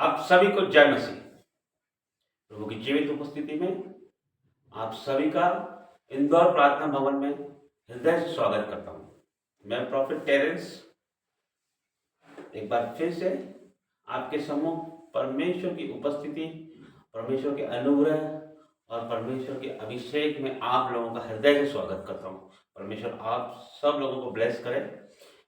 आप सभी को जय मसीह। प्रभु की जीवित उपस्थिति में आप सभी का इंदौर प्रार्थना भवन में हृदय से स्वागत करता हूं। मैं प्रॉफिट टेरेंस एक बार फिर से आपके सम्मुख परमेश्वर की उपस्थिति, परमेश्वर के अनुग्रह और परमेश्वर के अभिषेक में आप लोगों का हृदय से स्वागत करता हूं। परमेश्वर आप सब लोगों को ब्लेस करे।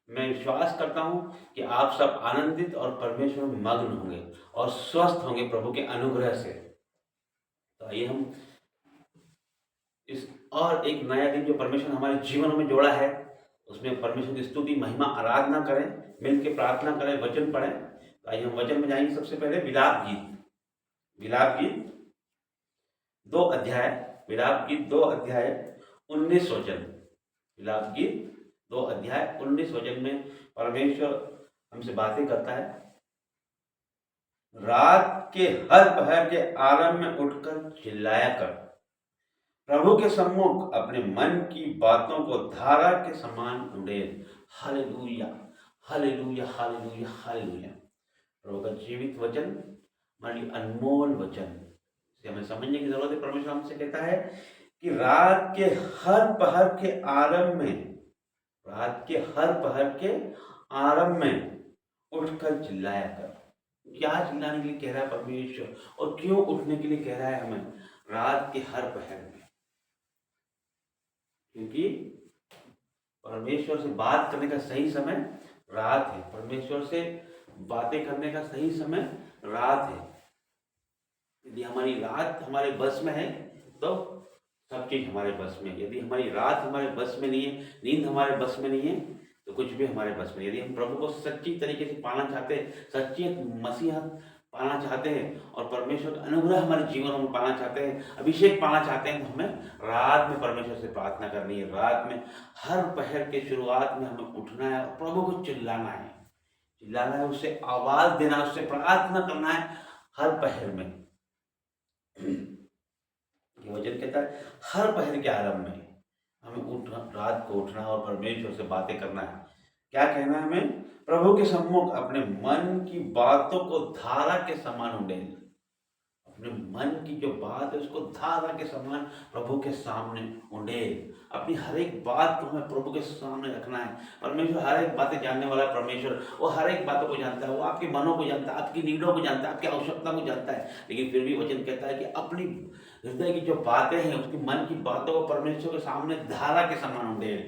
मैं विश्वास करता हूं कि आप सब आनंदित और परमेश्वर में मग्न होंगे और स्वस्थ होंगे प्रभु के अनुग्रह से। तो आइए हम इस और एक नया दिन जो परमेश्वर हमारे जीवन में जोड़ा है उसमें परमेश्वर की स्तुति, महिमा, आराधना करें, मिलकर प्रार्थना करें, वचन पढ़ें। तो आइए हम वचन में जाएंगे। सबसे पहले विलाप गीत 2 अध्याय 19 वचन। विलाप गीत 2 अध्याय 19 वचन में परमेश्वर हमसे बातें करता है। रात के हर पहर के आरंभ में उठकर चिल्लाया कर, प्रभु के सम्मुख अपने मन की बातों को धारा के समान उड़ेल। Hallelujah, hallelujah, hallelujah, hallelujah. प्रभु का जीवित वचन, हमारे लिए अनमोल वचन, इसे हमें समझने की जरूरत है। परमेश्वर हमसे कहता है कि रात के हर पहर के आरंभ में उठकर चिल्लाया कर। क्या चिल्लाने के लिए कह रहा है परमेश्वर, और क्यों उठने के लिए कह रहा है हमें रात के हर पहर में? क्योंकि परमेश्वर से बात करने का सही समय रात है। परमेश्वर से बातें करने का सही समय रात है। यदि हमारी रात हमारे बस में है तो सब चीज हमारे बस में। यदि हमारी रात हमारे बस में नहीं है, नींद हमारे बस में नहीं है, तो कुछ भी हमारे बस में। यदि हम प्रभु को सच्ची तरीके से पाना चाहते हैं, सच्ची मसीहत पाना चाहते हैं और परमेश्वर का अनुग्रह हमारे जीवन में पाना चाहते हैं, अभिषेक पाना चाहते हैं, तो हमें रात में परमेश्वर से प्रार्थना करनी है। रात में हर पहर के शुरुआत में हमें उठना है और प्रभु को चिल्लाना है, उससे आवाज देना, उससे प्रार्थना करना है हर पहर में। ये वचन कहता है हर पहर के आरंभ में हमें रात को उठना और परमेश्वर से बातें करना है। क्या कहना है हमें? प्रभु के सम्मुख अपने मन की बातों को धारा के समान उड़ेल। अपने मन की जो बात है उसको धारा के समान प्रभु के सामने उड़ेल। अपनी हर एक बात को हमें प्रभु के सामने रखना है। परमेश्वर हर एक बातें जानने वाला परमेश्वर, वो हर एक बातों को जानता है। वो आपके मनों को जानता है, आपकी नीडों को जानता है, आपकी आवश्यकता को जानता है। लेकिन फिर भी वचन कहता है कि अपनी हृदय की जो बातें हैं, उसकी मन की बातों को परमेश्वर के सामने धारा के समान उड़ेल,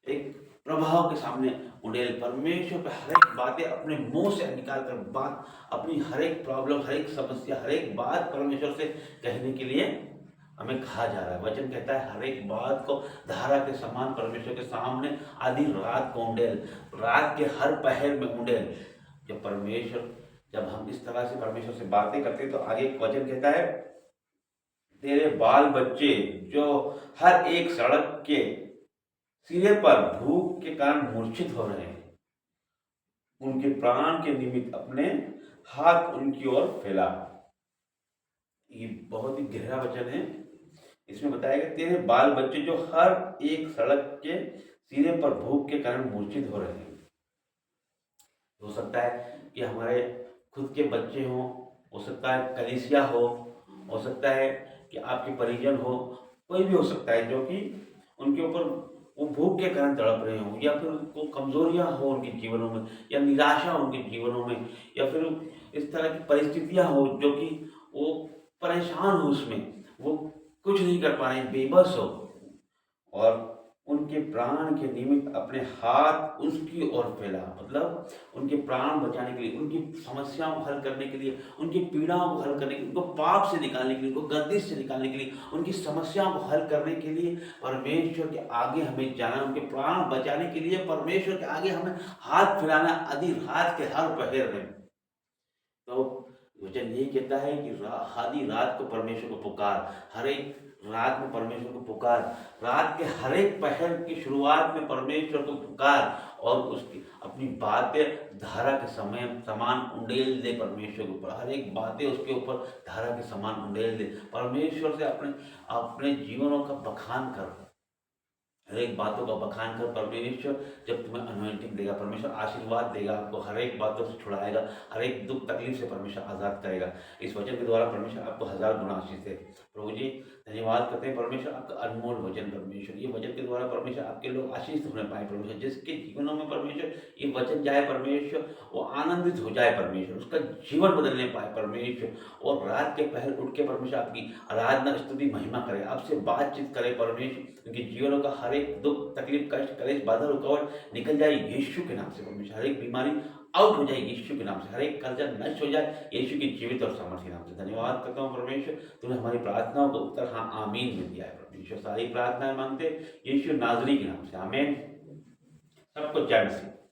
एक प्रभाव के सामने उड़ेल। परमेश्वर पे हर एक बातें अपने मुंह से निकाल कर बात, अपनी हर एक प्रॉब्लम, हर एक समस्या, हर एक बात परमेश्वर से कहने के लिए हमें कहा जा रहा है। वचन कहता है हर एक बात को धारा के समान परमेश्वर के सामने आधी रात को उड़ेल, रात के हर पहर में उड़ेल। जब हम इस तरह से परमेश्वर से बातें करते हैं तो आगे वचन कहता है तेरे बाल बच्चे जो हर एक सड़क के सिरे पर भूख के कारण मूर्छित हो रहे हैं, उनके प्राण के निमित्त अपने हाथ उनकी ओर फैला। ये बहुत ही गहरा वचन है। इसमें बताया गया तेरे बाल बच्चे जो हर एक सड़क के सिरे पर भूख के कारण मूर्छित हो रहे हैं। हो सकता है कि हमारे खुद के बच्चे हों, हो सकता है कलीसिया हो सकता है कि आपके परिजन हो, कोई भी हो सकता है जो कि उनके ऊपर वो भूख के कारण तड़प रहे हों, या फिर उनको कमजोरियां हो उनके जीवनों में, या निराशा हो उनके जीवनों में, या फिर इस तरह की परिस्थितियां हो जो कि वो परेशान हो, उसमें वो कुछ नहीं कर पा रहे, बेबस हो, और उनके प्राण के निमित्त अपने हाथ उसकी ओर फैला। मतलब उनके प्राण बचाने के लिए, उनकी समस्याओं को हल करने के लिए, उनकी पीड़ाओं को हल करने के लिए, उनको पाप से निकालने के लिए, उनको गर्दिश से निकालने के लिए, उनकी समस्याओं को हल करने के लिए परमेश्वर के आगे हमें जाना, उनके प्राण बचाने के लिए परमेश्वर के आगे हमें हाथ फैलाना आधी रात के हर पहर में। तो वचन यही कहता है कि आधी रात को परमेश्वर को पुकार, हर एक रात में परमेश्वर को पुकार, रात के हर एक पहर की शुरुआत में परमेश्वर को पुकार और उसकी अपनी बातें धारा के समय समान उंडेल दे। परमेश्वर के ऊपर हर एक बातें उसके ऊपर धारा के समान उंडेल दे। परमेश्वर से अपने अपने जीवनों का बखान कर, हर एक बातों का बखान कर परमेश्वर जब तुम्हें अनॉइंटिंग देगा, परमेश्वर आशीर्वाद देगा, आपको हर एक बातों से छुड़ाएगा, हर एक दुख तकलीफ से परमेश्वर आज़ाद करेगा। इस वचन के द्वारा परमेश्वर आपको हजार गुना आशीष दे। प्रभु जी धन्यवाद करते हैं परमेश्वर, आपका अनमोल वचन परमेश्वर, ये वचन के द्वारा परमेश्वर आपके लोग आशीष होने पाए परमेश्वर, जिसके जीवनों में परमेश्वर ये वचन जाए परमेश्वर, वो आनंदित हो जाए परमेश्वर, उसका जीवन बदलने पाए परमेश्वर, और रात के पहर उठ के परमेश्वर आपकी आराधना स्तुति महिमा करे, आपसे बातचीत करे परमेश्वर, उनके जीवनों का हर एक दुख तकलीफ कष्ट कलेश बाधा रुकावट निकल जाए यीशु के नाम से परमेश्वर, हर एक बीमारी आउट हो जाए यीशु के नाम से, हर एक कर्जा नष्ट हो जाए यीशु की जीवित और सामर्थ्य नाम से। धन्यवाद करता हूँ परमेश्वर, तूने हमारी प्रार्थनाओं को उत्तर हाँ आमीन में दिया है परमेश्वर, सारी प्रार्थनाएं मांगते यीशु नाजरी के नाम से, आमीन। सबको जय मसीह।